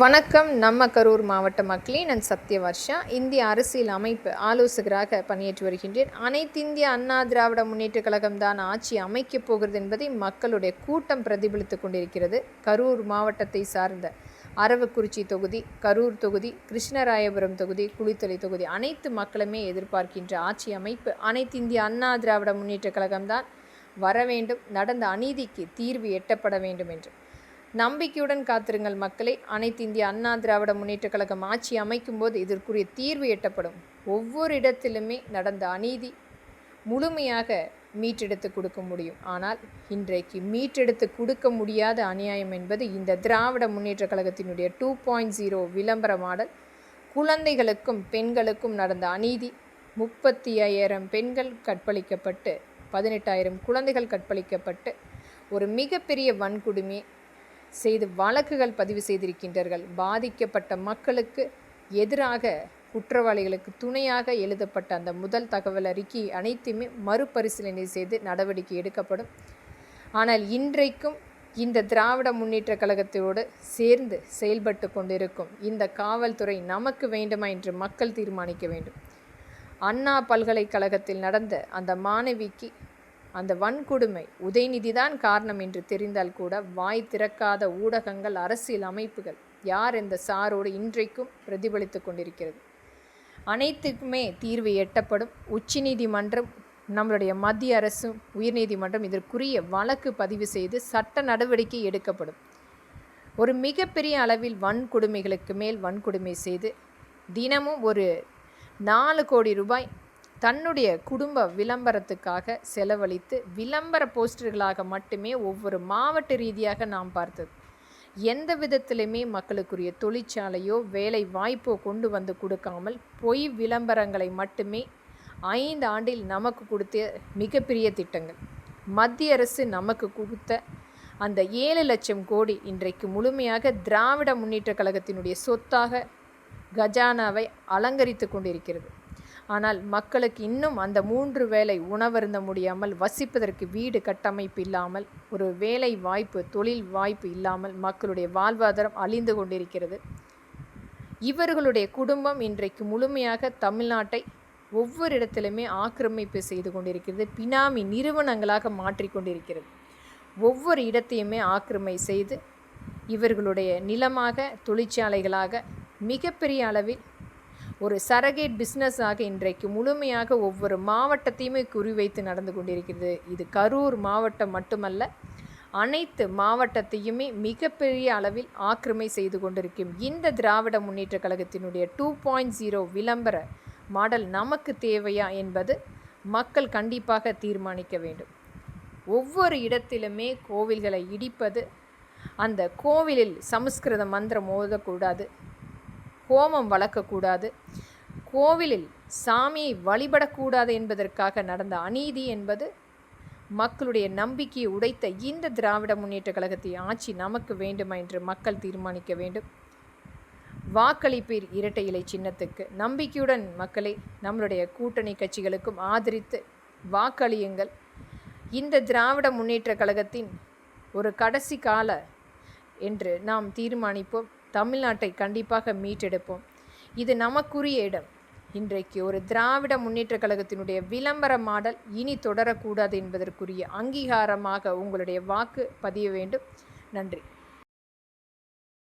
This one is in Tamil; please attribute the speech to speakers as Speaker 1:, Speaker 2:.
Speaker 1: வணக்கம். நம்ம கரூர் மாவட்ட மக்களே, நான் சத்யவர்ஷா. இந்திய அரசியல் அமைப்பு ஆலோசகராக பணியாற்றி வருகின்றேன். அனைத்திந்திய அண்ணா திராவிட முன்னேற்றக் கழகம் தான் ஆட்சி அமைக்கப் போகிறது என்பதை மக்களுடைய கூட்டம் பிரதிபலித்துக் கொண்டிருக்கிறது. கரூர் மாவட்டத்தை சார்ந்த அரவக்குறிச்சி தொகுதி, கரூர் தொகுதி, கிருஷ்ணராயபுரம் தொகுதி, குளித்தலை தொகுதி அனைத்து மக்களுமே எதிர்பார்க்கின்ற ஆட்சி அமைப்பு அனைத்திந்திய அண்ணா திராவிட முன்னேற்றக் கழகம்தான் வர வேண்டும். நடந்த அநீதிக்கு தீர்வு எட்டப்பட வேண்டும் என்று நம்பிக்கையுடன் காத்திருங்கள் மக்களே. அனைத்து இந்திய அண்ணா திராவிட முன்னேற்றக் கழகம் ஆட்சி அமைக்கும் போது இதற்குரிய தீர்வு எட்டப்படும். ஒவ்வொரு இடத்திலுமே நடந்த அநீதி முழுமையாக மீட்டெடுத்து கொடுக்க முடியும். ஆனால் இன்றைக்கு மீட்டெடுத்து கொடுக்க முடியாத அநியாயம் என்பது இந்த திராவிட முன்னேற்றக் கழகத்தினுடைய 2.0 விளம்பர மாடல். குழந்தைகளுக்கும் பெண்களுக்கும் நடந்த அநீதி. 35,000 பெண்கள் கற்பழிக்கப்பட்டு 18,000 குழந்தைகள் கற்பழிக்கப்பட்டு ஒரு மிகப்பெரிய வன்கொடுமை செய்து வழக்குகள் பதிவு செய்திருக்கின்றார்கள். பாதிக்கப்பட்ட மக்களுக்கு எதிராக குற்றவாளிகளுக்கு துணையாக எழுதப்பட்ட அந்த முதல் தகவல் அறிக்கை அனைத்துமே மறுபரிசீலனை செய்து நடவடிக்கை எடுக்கப்படும். ஆனால் இன்றைக்கும் இந்த திராவிட முன்னேற்றக் கழகத்தோடு சேர்ந்து செயல்பட்டு கொண்டிருக்கும் இந்த காவல்துறை நமக்கு வேண்டுமா என்று மக்கள் தீர்மானிக்க வேண்டும். அண்ணா பல்கலைக்கழகத்தில் நடந்த அந்த மாணவிக்கு அந்த வன்கொடுமை உதயநிதிதான் காரணம் என்று தெரிந்தால் கூட வாய் திறக்காத ஊடகங்கள், அரசியல் அமைப்புகள் யார் இந்த சாரோடு இன்றைக்கும் பிரதிபலித்து கொண்டிருக்கிறது. அனைத்துக்குமே தீர்வு எட்டப்படும். உச்சநீதிமன்றம், நம்மளுடைய மத்திய அரசும், உயர்நீதிமன்றம் இதற்குரிய வழக்கு பதிவு செய்து சட்ட நடவடிக்கை எடுக்கப்படும். ஒரு மிகப்பெரிய அளவில் வன்கொடுமைகளுக்கு மேல் வன்கொடுமை செய்து தினமும் ஒரு 4 கோடி ரூபாய் தன்னுடைய குடும்ப விளம்பரத்துக்காக செலவழித்து விளம்பர போஸ்டர்களாக மட்டுமே ஒவ்வொரு மாவட்ட ரீதியாக நாம் பார்த்தது. எந்த விதத்திலுமே மக்களுக்குரிய தொழிற்சாலையோ வேலை வாய்ப்போ கொண்டு வந்து கொடுக்காமல் பொய் விளம்பரங்களை மட்டுமே 5 ஆண்டில் நமக்கு கொடுத்த மிகப்பெரிய திட்டங்கள். மத்திய அரசு நமக்கு கொடுத்த அந்த 7 லட்சம் கோடி இன்றைக்கு முழுமையாக திராவிட முன்னேற்றக் கழகத்தினுடைய சொத்தாக கஜானாவை அலங்கரித்து கொண்டிருக்கிறது. ஆனால் மக்களுக்கு இன்னும் அந்த 3 வேளை உணவருந்த முடியாமல், வசிப்பதற்கு வீடு கட்டமைப்பு இல்லாமல், ஒரு வேலை வாய்ப்பு, தொழில் வாய்ப்பு இல்லாமல் மக்களுடைய வாழ்வாதாரம் அழிந்து கொண்டிருக்கிறது. இவர்களுடைய குடும்பம் இன்றைக்கு முழுமையாக தமிழ்நாட்டை ஒவ்வொரு இடத்திலுமே ஆக்கிரமிப்பு செய்து கொண்டிருக்கிறது. பினாமி நிறுவனங்களாக மாற்றிக்கொண்டிருக்கிறது. ஒவ்வொரு இடத்தையுமே ஆக்கிரமி செய்து இவர்களுடைய நிலமாக, தொழிற்சாலைகளாக மிகப்பெரிய அளவில் ஒரு சரகேட் பிஸ்னஸாக இன்றைக்கு முழுமையாக ஒவ்வொரு மாவட்டத்தையுமே குறிவைத்து நடந்து கொண்டிருக்கிறது. இது கரூர் மாவட்டம் மட்டுமல்ல, அனைத்து மாவட்டத்தையுமே மிகப்பெரிய அளவில் ஆக்கிரமி செய்து கொண்டிருக்கும் இந்த திராவிட முன்னேற்றக் கழகத்தினுடைய 2.0 விளம்பர மாடல் நமக்கு தேவையா என்பது மக்கள் கண்டிப்பாக தீர்மானிக்க வேண்டும். ஒவ்வொரு இடத்திலுமே கோவில்களை இடிப்பது, அந்த கோவிலில் சமஸ்கிருத மந்திரம் ஓதக்கூடாது, ஹோமம் வளர்க்கக்கூடாது, கோவிலில் சாமியை வழிபடக்கூடாது என்பதற்காக நடந்த அநீதி என்பது மக்களுடைய நம்பிக்கையை உடைத்த இந்த திராவிட முன்னேற்றக் கழகத்தின் ஆட்சி நமக்கு வேண்டுமா என்று மக்கள் தீர்மானிக்க வேண்டும். வாக்களிப்பீர் இரட்டை இலை சின்னத்துக்கு. நம்பிக்கையுடன் மக்களை, நம்மளுடைய கூட்டணி கட்சிகளுக்கும் ஆதரித்து வாக்களியுங்கள். இந்த திராவிட முன்னேற்றக் கழகத்தின் ஒரு கடைசி கால என்று நாம் தீர்மானிப்போம். தமிழ்நாட்டை கண்டிப்பாக மீட்டெடுப்போம். இது நமக்குரிய இடம். இன்றைக்கு ஒரு திராவிட முன்னேற்றக் கழகத்தினுடைய விளம்பர மாடல் இனி தொடரக்கூடாது என்பதற்குரிய அங்கீகாரமாக உங்களுடைய வாக்கு பதிய வேண்டும். நன்றி.